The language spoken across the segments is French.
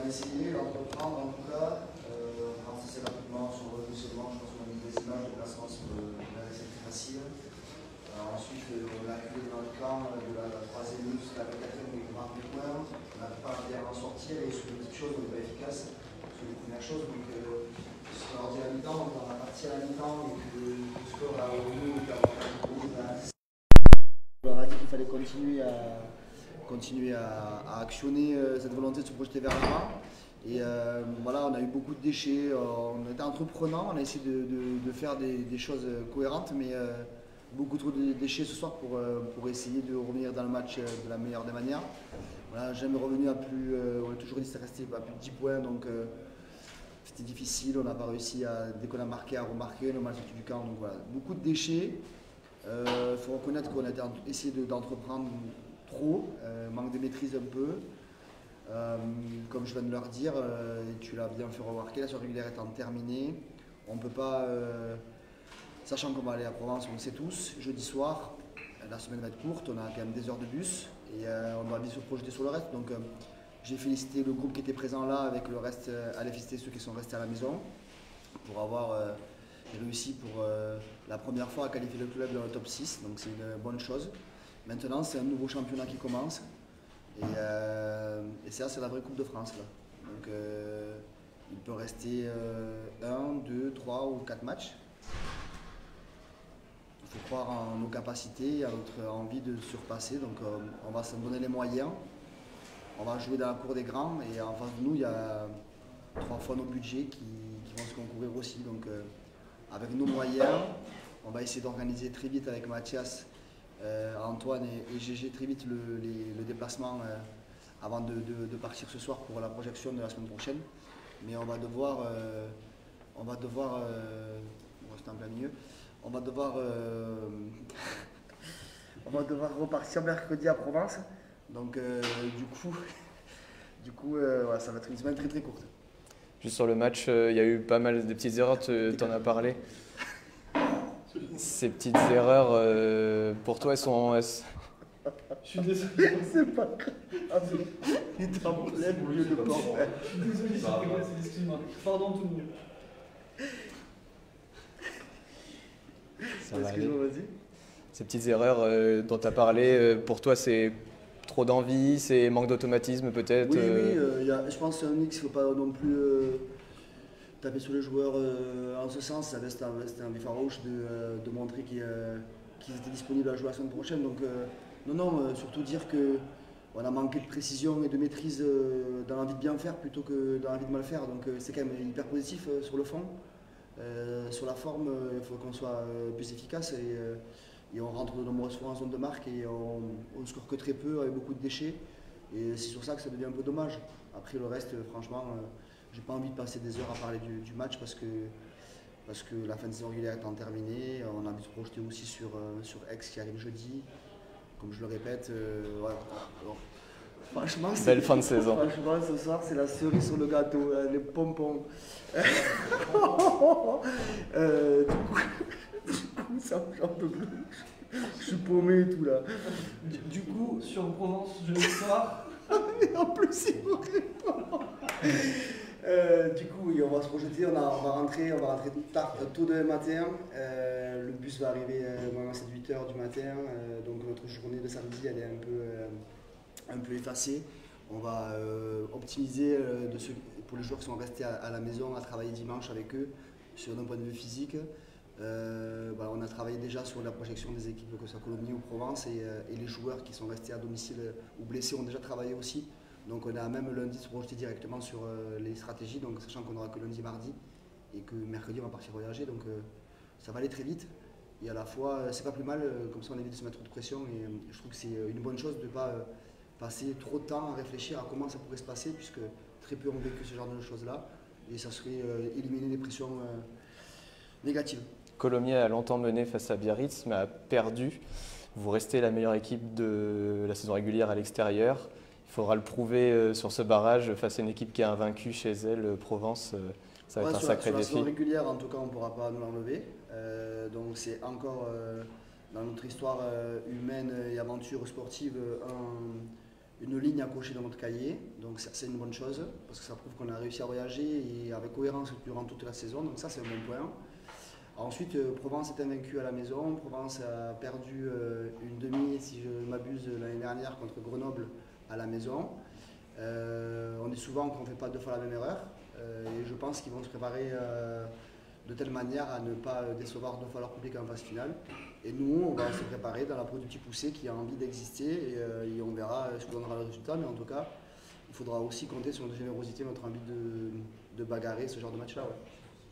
essayer d'entreprendre en tout cas, on va assez rapidement sur le positionnement, je pense qu'on a mis des images de placement sur c'est plus facile. Ensuite, on a acculé dans le camp de la troisième minute jusqu'à la quatrième où il marque des points. On n'a pas bien en sortir et sur les petites choses, on n'est pas efficace sur les premières choses. Donc, si on leur dit à la mi-temps, on va partir à la mi-temps et que le score a au mieux, on leur a dit qu'il fallait continuer à actionner cette volonté de se projeter vers l'avant. Et voilà, on a eu beaucoup de déchets, on était entreprenant, on a essayé de faire des choses cohérentes, mais beaucoup trop de déchets ce soir pour essayer de revenir dans le match de la meilleure des manières. Voilà, jamais revenu à plus, on a toujours dit que ça restait à plus de 10 points, donc c'était difficile, on n'a pas réussi dès qu'on a marqué à remarquer, le match du camp, donc voilà, beaucoup de déchets. Il faut reconnaître qu'on a essayé d'entreprendre trop, manque de maîtrise un peu. Comme je viens de leur dire, et tu l'as bien fait remarquer, la saison régulière étant terminée, on ne peut pas, sachant qu'on va aller à Provence, on le sait tous, jeudi soir, la semaine va être courte, on a quand même des heures de bus et on doit bien se projeter sur le reste. Donc j'ai félicité le groupe qui était présent là, avec le reste, allez féliciter ceux qui sont restés à la maison pour avoir réussi pour la première fois à qualifier le club dans le top 6, donc c'est une bonne chose. Maintenant, c'est un nouveau championnat qui commence. Et ça, c'est la vraie Coupe de France. Là. Donc, il peut rester 1, 2, 3 ou 4 matchs. Il faut croire en nos capacités, à notre envie de surpasser. Donc, on va s'en donner les moyens. On va jouer dans la cour des grands. Et en face de nous, il y a 3 fois nos budgets qui vont se concourir aussi. Donc, avec nos moyens, on va essayer d'organiser très vite avec Mathias, Antoine et GG très vite le déplacement avant de partir ce soir pour la projection de la semaine prochaine. Mais on va devoir rester en plein milieu, on va devoir repartir mercredi à Provence. Donc du coup voilà, ça va être une semaine très très courte. Juste sur le match, il y a eu pas mal de petites erreurs, tu en as parlé. Ces petites erreurs, pour toi, elles sont... Je suis désolé, c'est pas grave. Il est en plein milieu de porte. Je suis désolé, c'est pas grave, c'est excuse-moi. Pardon tout le monde. Ça va aller. Excuse-moi, vas-y. Ces petites erreurs dont tu as parlé, pour toi, c'est trop d'envie, c'est manque d'automatisme peut-être Oui, je pense que c'est un mix, il ne faut pas non plus taper sur les joueurs en ce sens. C'était un but farouche de montrer qu'ils étaient disponibles à jouer la semaine prochaine. Donc, surtout dire qu'on a manqué de précision et de maîtrise dans l'envie de bien faire plutôt que dans l'envie de mal faire. Donc, c'est quand même hyper positif sur le fond. Sur la forme, il faut qu'on soit plus efficace et on rentre de nombreuses fois en zone de marque et on ne score que très peu avec beaucoup de déchets. Et c'est sur ça que ça devient un peu dommage. Après le reste, franchement, j'ai pas envie de passer des heures à parler du match parce que la fin de saison régulière étant terminée, on a envie de se projeter aussi sur Aix qui arrive jeudi. Comme je le répète, voilà. Alors, franchement, belle fin de saison. Franchement, ce soir, c'est la cerise sur le gâteau, les pompons. Du coup, ça j'en peux plus. Je suis paumé et tout là. Du coup, Sur Provence, jeudi soir. et en plus, il me répond. Du coup, oui, on va se projeter, on va rentrer tard, tôt demain matin. Le bus va arriver à 7-8 heures du matin. Donc notre journée de samedi, elle est un peu effacée. On va optimiser pour les joueurs qui sont restés à la maison, à travailler dimanche avec eux sur un point de vue physique. On a travaillé déjà sur la projection des équipes, que ce soit Colombie ou Provence, et les joueurs qui sont restés à domicile ou blessés ont déjà travaillé aussi. Donc on a même lundi se projeter directement sur les stratégies, donc sachant qu'on n'aura que lundi, mardi, et que mercredi on va partir voyager. Donc ça va aller très vite. Et à la fois, c'est pas plus mal, comme ça on évite de se mettre trop de pression. Et je trouve que c'est une bonne chose de ne pas passer trop de temps à réfléchir à comment ça pourrait se passer, puisque très peu ont vécu ce genre de choses-là. Et ça serait éliminer les pressions négatives. Colomiers a longtemps mené face à Biarritz, mais a perdu. Vous restez la meilleure équipe de la saison régulière à l'extérieur. Il faudra le prouver sur ce barrage face à une équipe qui est invaincue chez elle, Provence. Ça va être un sacré défi. Sur la saison régulière, en tout cas, on ne pourra pas nous l'enlever. Donc c'est encore, dans notre histoire humaine et aventure sportive, une ligne à cocher dans notre cahier, donc c'est une bonne chose, parce que ça prouve qu'on a réussi à voyager et avec cohérence durant toute la saison, donc ça c'est un bon point. Ensuite, Provence est invaincue à la maison, Provence a perdu une demi, si je ne m'abuse, l'année dernière contre Grenoble à la maison. On dit souvent qu'on ne fait pas deux fois la même erreur, et je pense qu'ils vont se préparer de telle manière à ne pas décevoir deux fois leur public en phase finale. Et nous, on va se préparer dans la peau du petit poussé qui a envie d'exister et on verra ce que donnera le résultat. Mais en tout cas, il faudra aussi compter sur notre générosité, notre envie de bagarrer ce genre de match-là. Ouais.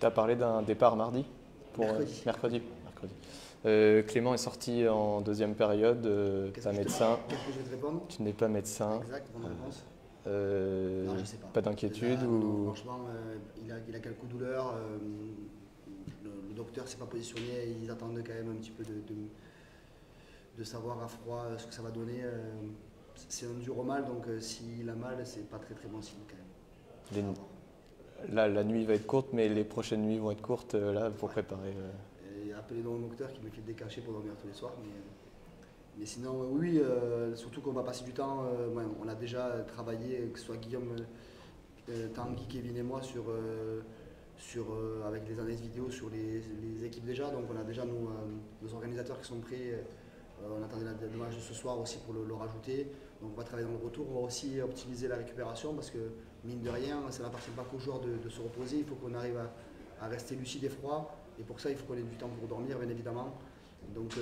Tu as parlé d'un départ mardi pour mercredi. Clément est sorti en deuxième période. Tu es médecin. Qu'est-ce que je vais te répondre? Tu n'es pas médecin. Exact, bonne réponse. Non, je sais pas. Pas d'inquiétude ou... Franchement, il a quelques douleurs. Le docteur ne s'est pas positionné. Ils attendent quand même un petit peu de savoir à froid ce que ça va donner. C'est un dur au mal, donc s'il a mal, c'est pas très très bon signe quand même. Là, la nuit va être courte, mais les prochaines nuits vont être courtes là pour préparer. Et appelez donc le docteur qui me file des cachets pour dormir tous les soirs. Mais sinon, oui, surtout qu'on va passer du temps. On a déjà travaillé, que ce soit Guillaume, Tanguy, Kevin et moi, avec des analyses vidéo sur les équipes déjà. Donc on a déjà nos organisateurs qui sont prêts. On attendait le match de ce soir aussi pour le rajouter. Donc on va travailler dans le retour. On va aussi optimiser la récupération parce que, mine de rien, ça n'appartient pas qu'aux joueurs de se reposer. Il faut qu'on arrive à rester lucide et froid. Et pour ça, il faut qu'on ait du temps pour dormir, bien évidemment. Donc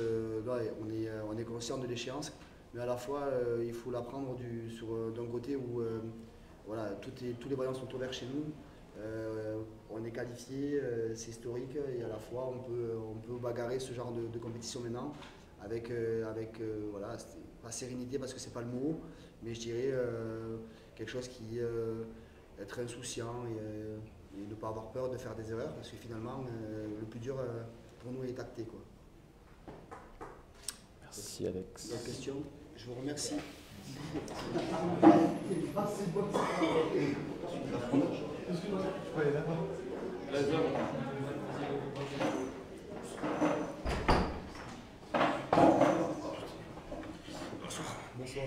on est conscient de l'échéance, mais à la fois il faut la prendre d'un côté où voilà, tous les voyants sont ouverts chez nous, on est qualifié, c'est historique, et à la fois on peut bagarrer ce genre de compétition maintenant avec voilà, pas sérénité parce que c'est pas le mot, mais je dirais quelque chose qui être insouciant et ne pas avoir peur de faire des erreurs parce que finalement le plus dur pour nous est acté, quoi. Merci Alex. D'autres questions? Je vous remercie. Bonsoir.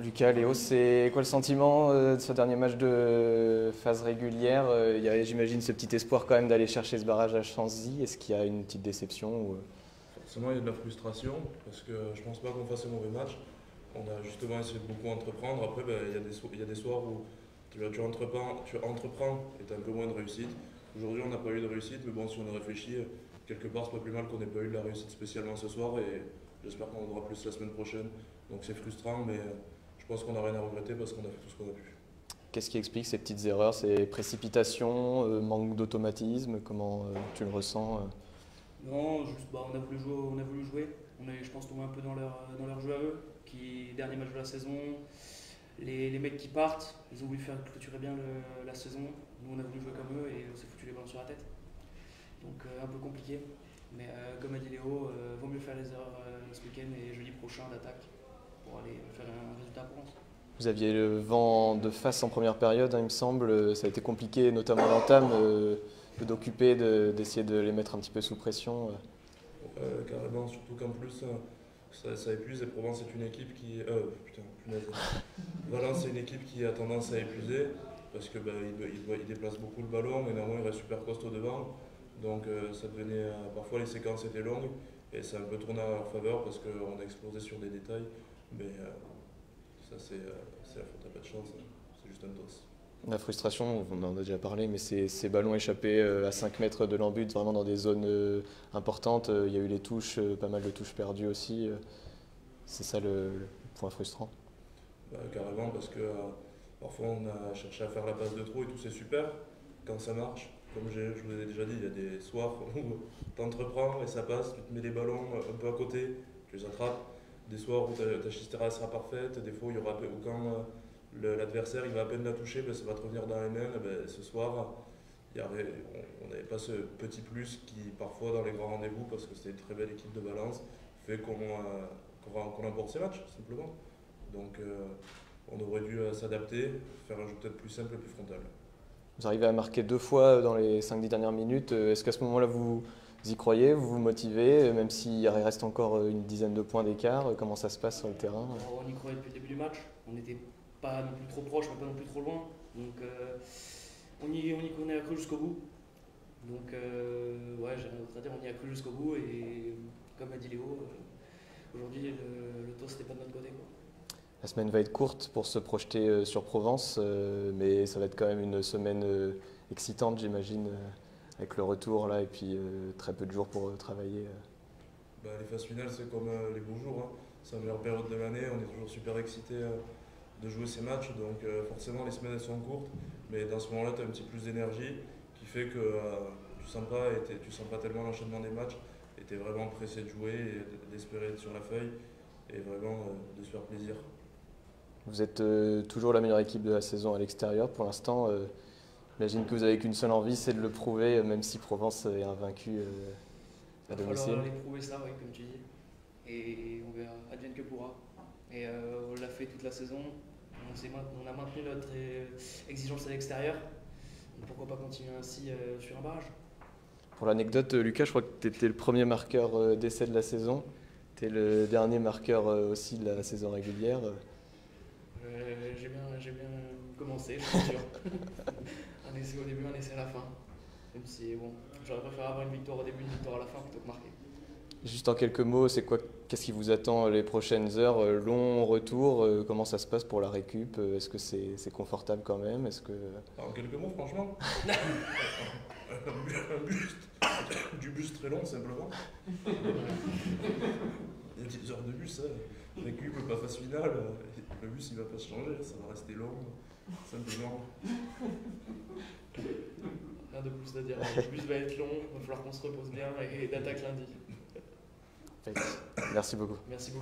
Lucas, Léo, c'est quoi le sentiment de ce dernier match de phase régulière? Il y a, j'imagine, ce petit espoir quand même d'aller chercher ce barrage à Chanzy. Est-ce qu'il y a une petite déception ou... Forcément, il y a de la frustration parce que je pense pas qu'on fasse un mauvais match. On a justement essayé de beaucoup entreprendre. Après, il y a des soirs où tu entreprends et tu as un peu moins de réussite. Aujourd'hui, on n'a pas eu de réussite, mais bon, si on a réfléchi, quelque part, c'est pas plus mal qu'on n'ait pas eu de la réussite spécialement ce soir et j'espère qu'on en aura plus la semaine prochaine. Donc c'est frustrant, mais je pense qu'on n'a rien à regretter parce qu'on a fait tout ce qu'on a pu. Qu'est-ce qui explique ces petites erreurs, ces précipitations, manque d'automatisme? Comment tu le ressens? Non, juste on a voulu jouer. On est, je pense, tombé un peu dans leur jeu à eux. Dernier match de la saison, les mecs qui partent, ils ont voulu faire clôturer bien la saison. Nous, on a voulu jouer comme eux et on s'est foutu les ballons sur la tête. Donc un peu compliqué. Mais comme a dit Léo, vaut mieux faire les erreurs ce week-end et jeudi prochain d'attaque pour aller faire un résultat pour nous. Vous aviez le vent de face en première période, hein, il me semble. Ça a été compliqué, notamment à l'entame, d'occuper, d'essayer de les mettre un petit peu sous pression. Carrément, surtout qu'en plus, ça épuise et Provence est une équipe qui... Valence c'est une équipe qui a tendance à épuiser parce que il déplace beaucoup le ballon, mais néanmoins il reste super costaud devant. Donc ça devenait... parfois les séquences étaient longues et ça a un peu tourné à leur faveur parce qu'on a explosé sur des détails. Mais ça c'est la faute à pas de chance, hein. C'est juste un dos. La frustration, on en a déjà parlé, mais ces ballons échappés à 5 mètres de l'embut, vraiment dans des zones importantes. Il y a eu les touches, pas mal de touches perdues aussi. C'est ça le point frustrant. Carrément, parce que parfois on a cherché à faire la passe de trop et tout, c'est super quand ça marche. Comme je vous ai déjà dit, il y a des soirs où tu entreprends et ça passe, tu te mets les ballons un peu à côté, tu les attrapes. Des soirs où ta chistera sera parfaite, des fois où quand l'adversaire il va à peine la toucher, ça va te revenir dans les mains. Ce soir, on n'avait pas ce petit plus qui, parfois, dans les grands rendez-vous, parce que c'était une très belle équipe de Valence, fait qu'on emporte ces matchs, simplement. Donc, on aurait dû s'adapter, faire un jeu peut-être plus simple et plus frontal. Vous arrivez à marquer 2 fois dans les 5-10 dernières minutes. Est-ce qu'à ce moment-là, vous Vous y croyez, vous vous motivez, même s'il reste encore une dizaine de points d'écart, comment ça se passe sur le terrain? Alors, on y croyait depuis le début du match. On n'était pas non plus trop proche, mais pas non plus trop loin. Donc on y a cru jusqu'au bout. Donc ouais, j'ai rien d'autre à dire, on y a cru jusqu'au bout et comme a dit Léo, aujourd'hui le toast n'est pas de notre côté, quoi. La semaine va être courte pour se projeter sur Provence, mais ça va être quand même une semaine excitante, j'imagine, avec le retour là et puis très peu de jours pour travailler. Bah, les phases finales, c'est comme les beaux jours, hein. C'est la meilleure période de l'année, on est toujours super excité de jouer ces matchs, donc forcément les semaines elles sont courtes, mais dans ce moment-là, tu as un petit plus d'énergie qui fait que tu sens pas tellement l'enchaînement des matchs et tu es vraiment pressé de jouer et d'espérer être sur la feuille et vraiment de se faire plaisir. Vous êtes toujours la meilleure équipe de la saison à l'extérieur pour l'instant. J'imagine que vous n'avez qu'une seule envie, c'est de le prouver, même si Provence est invaincu à domicile. Il va falloir aller prouver ça, oui, comme tu dis. Et on verra, advienne que pourra. Et on l'a fait toute la saison. On a maintenu notre exigence à l'extérieur. Pourquoi pas continuer ainsi sur un barrage? Pour l'anecdote, Lucas, je crois que tu étais le premier marqueur d'essai de la saison. Tu es le dernier marqueur aussi de la saison régulière. J'ai bien commencé, je suis sûr. Un essai au début, un essai à la fin. Même si bon, j'aurais préféré avoir une victoire au début, une victoire à la fin plutôt que marquer. Juste en quelques mots, qu'est-ce qui vous attend les prochaines heures? Long retour, comment ça se passe pour la récup? Est-ce que c'est confortable quand même? En quelques mots, franchement, du bus très long simplement. Il y a 10 heures de bus, hein. Récup, pas phase finale, le bus il va pas se changer, ça va rester long, simplement. Rien de plus à dire, le bus va être long, il va falloir qu'on se repose bien et d'attaque lundi. Merci beaucoup. Merci beaucoup.